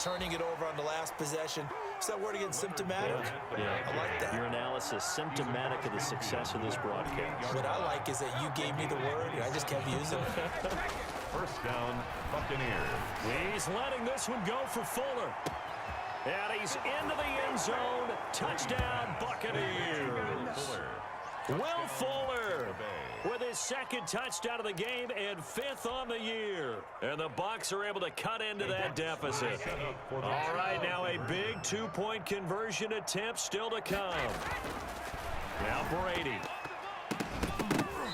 turning it over on the last possession. Is that word again, symptomatic? Yeah. I like that. Your analysis, symptomatic of the success of this broadcast. What I like is that you gave me the word, and I just kept using it. First down, Buccaneer. He's letting this one go for Fuller. And he's into the end zone. Touchdown, Buccaneers. Will Fuller with his second touchdown of the game and 5th on the year. And the Bucs are able to cut into that deficit. All right, now a big 2-point conversion attempt still to come. Now Brady.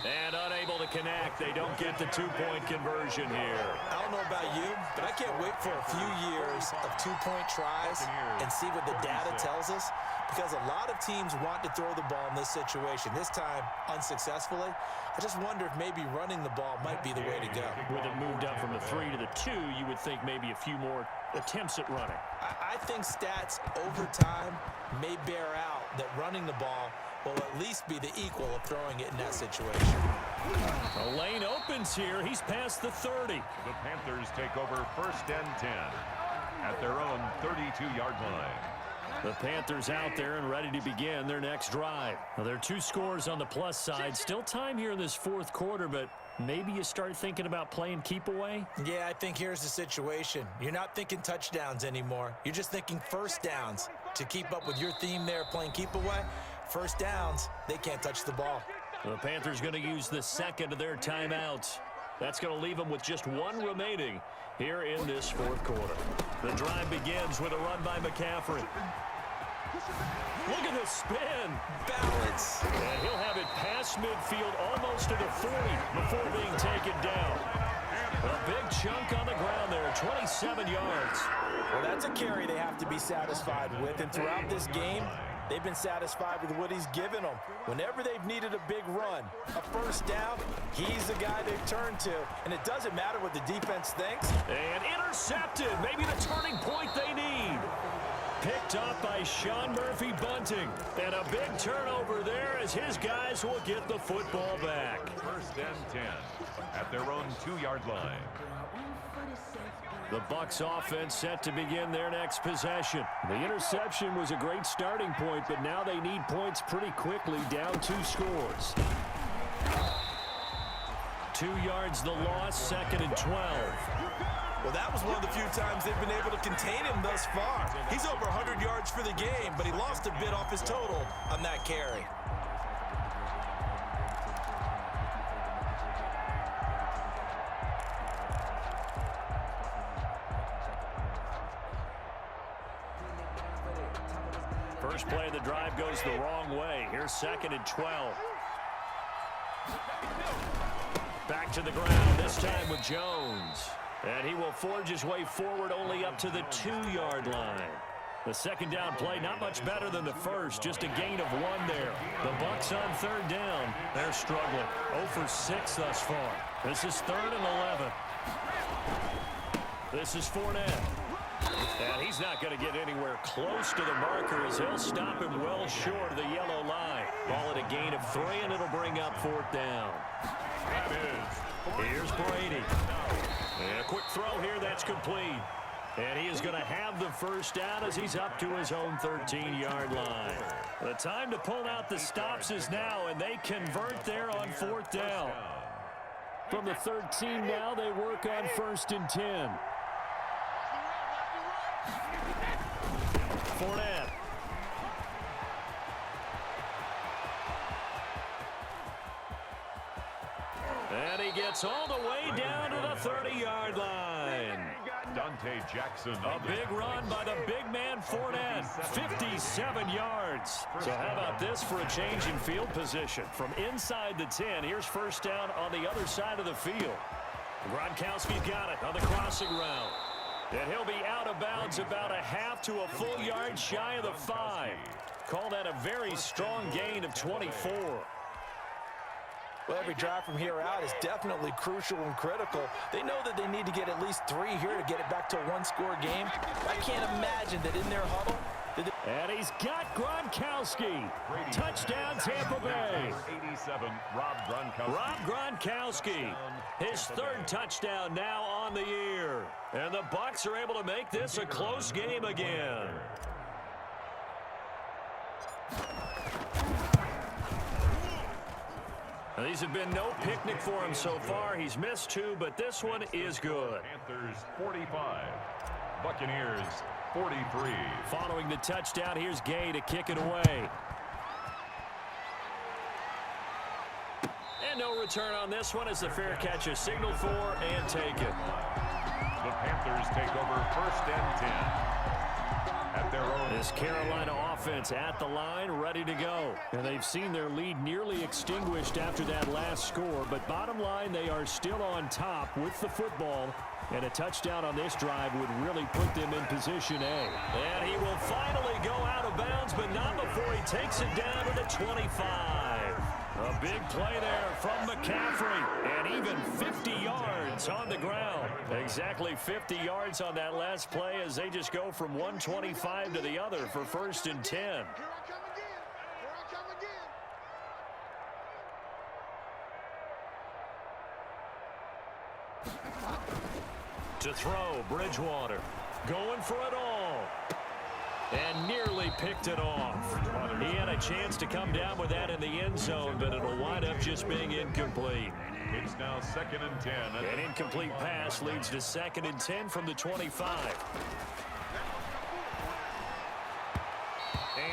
And unable to connect. They don't get the 2-point conversion here. I don't know about you, but I can't wait for a few years of 2-point tries and see what the data tells us, because a lot of teams want to throw the ball in this situation. This time, unsuccessfully. I just wonder if maybe running the ball might be the way to go. With it moved up from the 3 to the 2, you would think maybe a few more attempts at running. I think stats over time may bear out that running the ball will at least be the equal of throwing it in that situation. The lane opens here. He's past the 30. The Panthers take over 1st and 10 at their own 32-yard line. The Panthers out there and ready to begin their next drive. Well, there are 2 scores on the plus side. Still time here in this 4th quarter, but maybe you start thinking about playing keep away? Yeah, I think here's the situation. You're not thinking touchdowns anymore. You're just thinking first downs. To keep up with your theme there, playing keep away, first downs, they can't touch the ball. The Panthers going to use the second of their timeouts. That's going to leave them with just 1 remaining here in this 4th quarter. The drive begins with a run by McCaffrey. Look at the spin. Balance. And he'll have it past midfield almost to the 40 before being taken down. A big chunk on the ground there, 27 yards. Well, that's a carry they have to be satisfied with. And throughout this game, they've been satisfied with what he's given them. Whenever they've needed a big run, a first down, he's the guy they've turned to. And it doesn't matter what the defense thinks. And intercepted. Maybe the turning point they need. Picked up by Sean Murphy Bunting. And a big turnover there as his guys will get the football back. 1st and 10 at their own 2-yard line. The Bucs offense set to begin their next possession. The interception was a great starting point, but now they need points pretty quickly, down 2 scores. 2 yards the loss, 2nd and 12. Well, that was one of the few times they've been able to contain him thus far. He's over 100 yards for the game, but he lost a bit off his total on that carry. First play of the drive goes the wrong way. Here's 2nd and 12. Back to the ground, this time with Jones. And he will forge his way forward only up to the 2-yard line. The second down play, not much better than the first, just a gain of 1 there. The Bucs on 3rd down. They're struggling. 0 for 6 thus far. This is 3rd and 11. This is Fournette. And he's not going to get anywhere close to the marker as he'll stop him well short of the yellow line. Ball at a gain of 3, and it'll bring up 4th down. That is. Here's Brady. And a quick throw here, that's complete. And he is going to have the first down as he's up to his own 13-yard line. The time to pull out the stops is now, and they convert there on 4th down. From the 13 now, they work on 1st and 10. Fournette. And he gets all the way down to the 30-yard line. Dante Jackson. A big run by the big man Fournette. 57 yards. So how about this for a change in field position? From inside the 10, here's first down on the other side of the field. Gronkowski's got it on the crossing route. And he'll be out of bounds about a half to a full yard shy of the 5. Call that a very strong gain of 24. Well, every drive from here out is definitely crucial and critical. They know that they need to get at least 3 here to get it back to a 1-score game. I can't imagine that in their huddle, And he's got Gronkowski. Touchdown, Tampa Bay. 87, Rob Gronkowski. Rob Gronkowski, his third touchdown now on the year. And the Bucs are able to make this a close game again. Now, these have been no picnic for him so far. He's missed 2, but this one is good. Panthers 45, Buccaneers 43. Following the touchdown, here's Gay to kick it away. And no return on this one as the fair catch is signaled for and taken. The Panthers take over 1st and 10 at their own. This Carolina offense at the line, ready to go. And they've seen their lead nearly extinguished after that last score. But bottom line, they are still on top with the football. And a touchdown on this drive would really put them in position A. And he will finally go out of bounds, but not before he takes it down to the 25. A big play there from McCaffrey, and even 50 yards on the ground. Exactly 50 yards on that last play as they just go from 125 to the other for 1st and 10. Here I come again. To throw, Bridgewater going for it all. And nearly picked it off. He had a chance to come down with that in the end zone, but it'll wind up just being incomplete. It's now 2nd and 10. An incomplete pass leads to 2nd and 10 from the 25.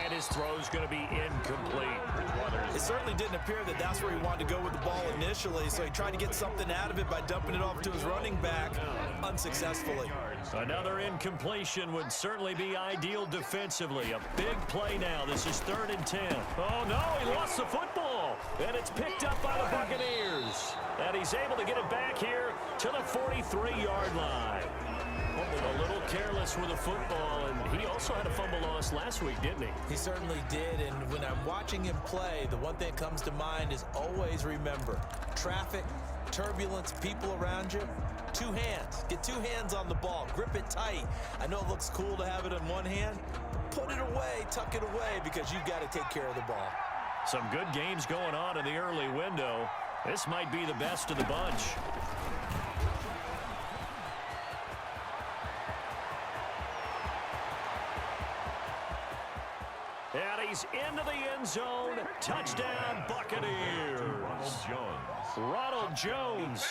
And his throw's going to be incomplete. It certainly didn't appear that that's where he wanted to go with the ball initially, so he tried to get something out of it by dumping it off to his running back unsuccessfully. Another incompletion would certainly be ideal defensively. A big play now. This is 3rd and 10. Oh, no, he lost the football. And it's picked up by the Buccaneers. And he's able to get it back here to the 43-yard line. A little careless with the football, and he also had a fumble loss last week, didn't he? He certainly did, and when I'm watching him play, the one thing that comes to mind is always remember, traffic, turbulence, people around you, 2 hands. Get 2 hands on the ball. Grip it tight. I know it looks cool to have it in one hand. Put it away, tuck it away, because you've got to take care of the ball. Some good games going on in the early window. This might be the best of the bunch. And he's into the end zone. Touchdown, Buccaneers. Ronald Jones,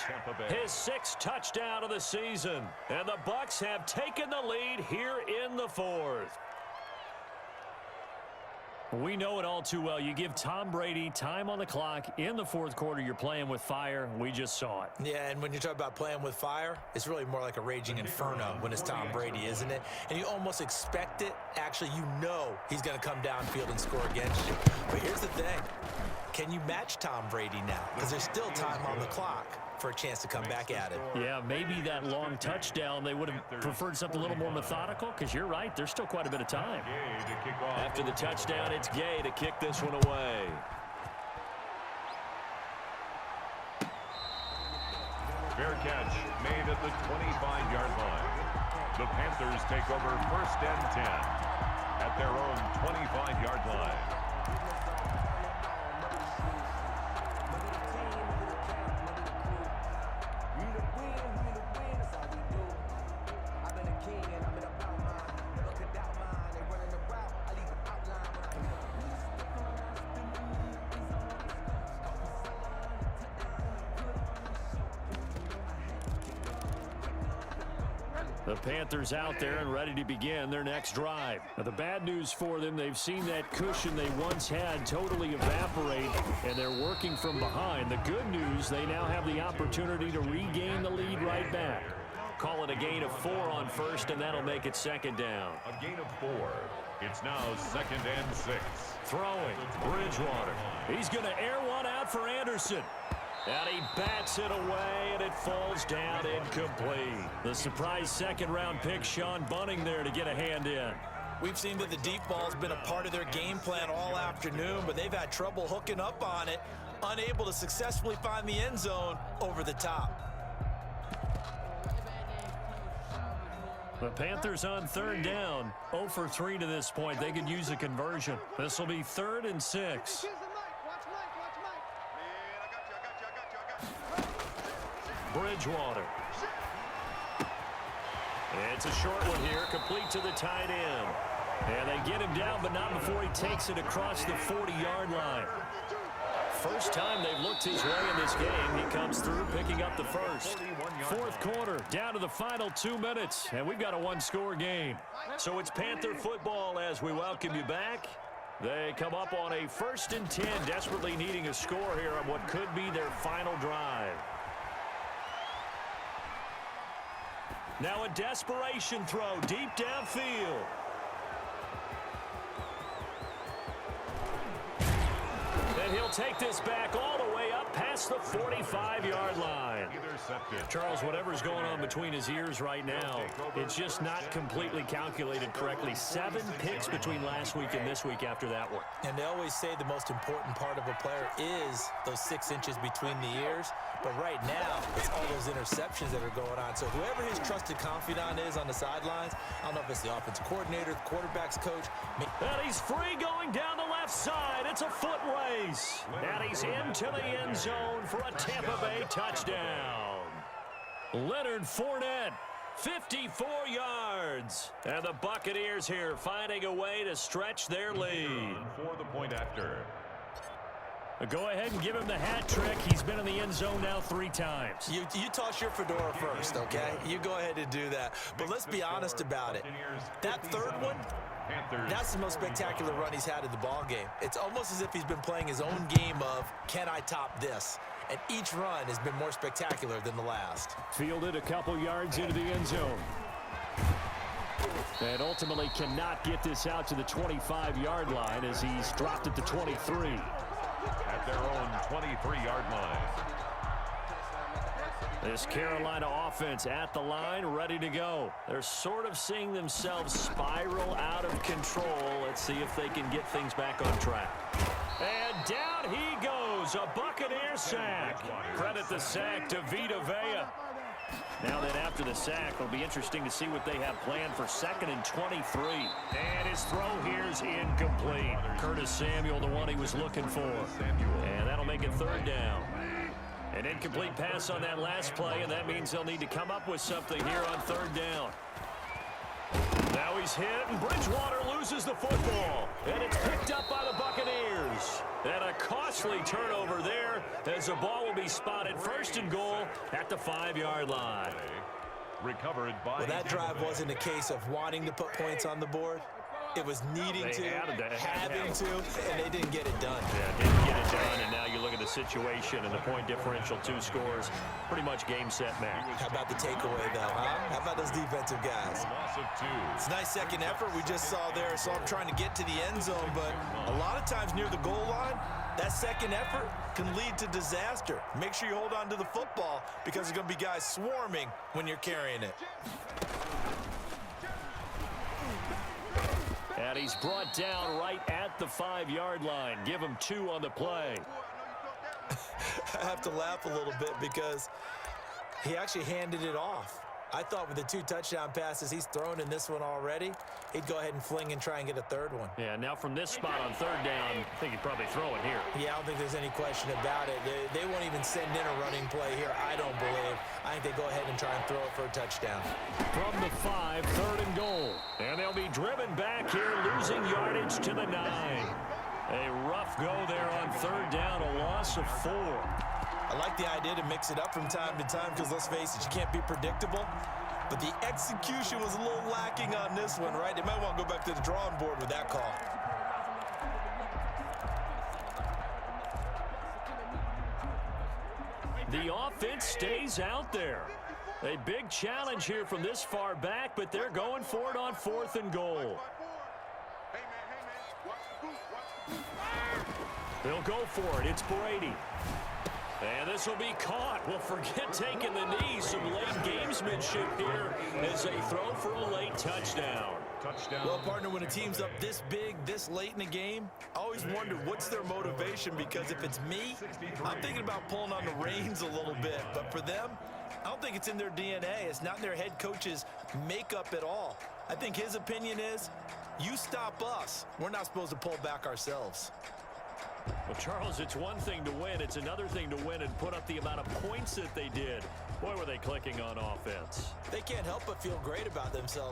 his 6th touchdown of the season. And the Bucs have taken the lead here in the 4th. We know it all too well. You give Tom Brady time on the clock in the 4th quarter, you're playing with fire. We just saw it. Yeah, and when you talk about playing with fire, it's really more like a raging inferno when it's Tom Brady, isn't it? And you almost expect it. Actually, you know he's going to come downfield and score against you. But here's the thing. Can you match Tom Brady now? Because there's still time on the clock for a chance to come back at it. Yeah, maybe that long touchdown, they would have preferred something a little more methodical, because you're right, there's still quite a bit of time. After the touchdown, it's Gay to kick this one away. Fair catch made at the 25-yard line. The Panthers take over 1st and 10 at their own 25-yard line. The Panthers out there and ready to begin their next drive. Now, the bad news for them, they've seen that cushion they once had totally evaporate, and they're working from behind. The good news, they now have the opportunity to regain the lead right back. Call it a gain of 4 on 1st, and that'll make it 2nd down. A gain of 4. It's now 2nd and 6. Throwing, Bridgewater. He's going to air one out for Anderson. And he bats it away, and it falls down incomplete. The surprise 2nd-round pick, Sean Bunting, there to get a hand in. We've seen that the deep ball's been a part of their game plan all afternoon, but they've had trouble hooking up on it, unable to successfully find the end zone over the top. The Panthers on third down. 0 for 3 to this point. They could use a conversion. This will be 3rd and 6. Here's the mic. Watch Mike. Bridgewater. It's a short one here, complete to the tight end. And they get him down, but not before he takes it across the 40-yard line. First time they've looked his way in this game. He comes through, picking up the first. Fourth quarter, down to the final 2 minutes, and we've got a one-score game. So it's Panther football as we welcome you back. They come up on a 1st and 10, desperately needing a score here on what could be their final drive. Now a desperation throw deep downfield. And he'll take this back all the way up past the 45-yard line. Charles, whatever's going on between his ears right now, it's just not completely calculated correctly. 7 picks between last week and this week after that one. And they always say the most important part of a player is those 6 inches between the ears. But right now, it's all those interceptions that are going on. So whoever his trusted confidant is on the sidelines, I don't know if it's the offensive coordinator, the quarterback's coach. And he's free going down the left side. It's a foot race. And he's into the end zone for a Tampa Bay touchdown. Leonard Fournette, 54 yards. And the Buccaneers here finding a way to stretch their lead. For the point after. Go ahead and give him the hat trick. He's been in the end zone now 3 times. You toss your fedora first, okay? You go ahead and do that. But let's be honest about it. That third one, that's the most spectacular run he's had in the ball game. It's almost as if he's been playing his own game of, can I top this? And each run has been more spectacular than the last. Fielded a couple yards into the end zone. And ultimately cannot get this out to the 25-yard line as he's dropped at the 23. At their own 23-yard line. This Carolina offense at the line, ready to go. They're sort of seeing themselves spiral out of control. Let's see if they can get things back on track. And down he goes, a Buccaneer sack. Credit the sack to Vita Vea. Now then, after the sack, it'll be interesting to see what they have planned for 2nd and 23. And his throw here's incomplete. Curtis Samuel, the one he was looking for. And that'll make it 3rd down. An incomplete pass on that last play, and that means they'll need to come up with something here on 3rd down. Now he's hit, and Bridgewater loses the football. And it's picked up by the Buccaneers. And a costly turnover there as the ball will be spotted 1st and goal at the 5-yard line. Recovered by... Well, that drive wasn't a case of wanting to put points on the board. It was needing to, having to, and they didn't get it done. Yeah, didn't get it done, and now you look at the situation and the point differential, 2 scores, pretty much game, set, match. How about the takeaway, though, huh? How about those defensive guys? Loss of 2. It's a nice second effort we just saw there. So I'm trying to get to the end zone, but a lot of times near the goal line, that second effort can lead to disaster. Make sure you hold on to the football because there's going to be guys swarming when you're carrying it. And he's brought down right at the 5-yard line. Give him 2 on the play. I have to laugh a little bit because he actually handed it off. I thought with the 2 touchdown passes he's thrown in this one already, he'd go ahead and fling and try and get a 3rd one. Yeah, now from this spot on 3rd down, I think he'd probably throw it here. Yeah, I don't think there's any question about it. They won't even send in a running play here, I don't believe. I think they go ahead and try and throw it for a touchdown. From the 5, 3rd and goal. And they'll be driven back here, losing yardage to the 9. A rough go there on 3rd down, a loss of 4. I like the idea to mix it up from time to time because, let's face it, you can't be predictable. But the execution was a little lacking on this one, right? They might want to go back to the drawing board with that call. The offense stays out there. A big challenge here from this far back, but they're going for it on 4th and goal. They'll go for it. It's Brady. And this will be caught. Well, forget taking the knee. Some late gamesmanship here as they throw for a late touchdown. Well, partner, when a team's up this big, this late in the game, I always wonder what's their motivation, because if it's me, I'm thinking about pulling on the reins a little bit. But for them, I don't think it's in their DNA. It's not in their head coach's makeup at all. I think his opinion is, you stop us. We're not supposed to pull back ourselves. Well, Charles, it's one thing to win. It's another thing to win and put up the amount of points that they did. Boy, were they clicking on offense. They can't help but feel great about themselves.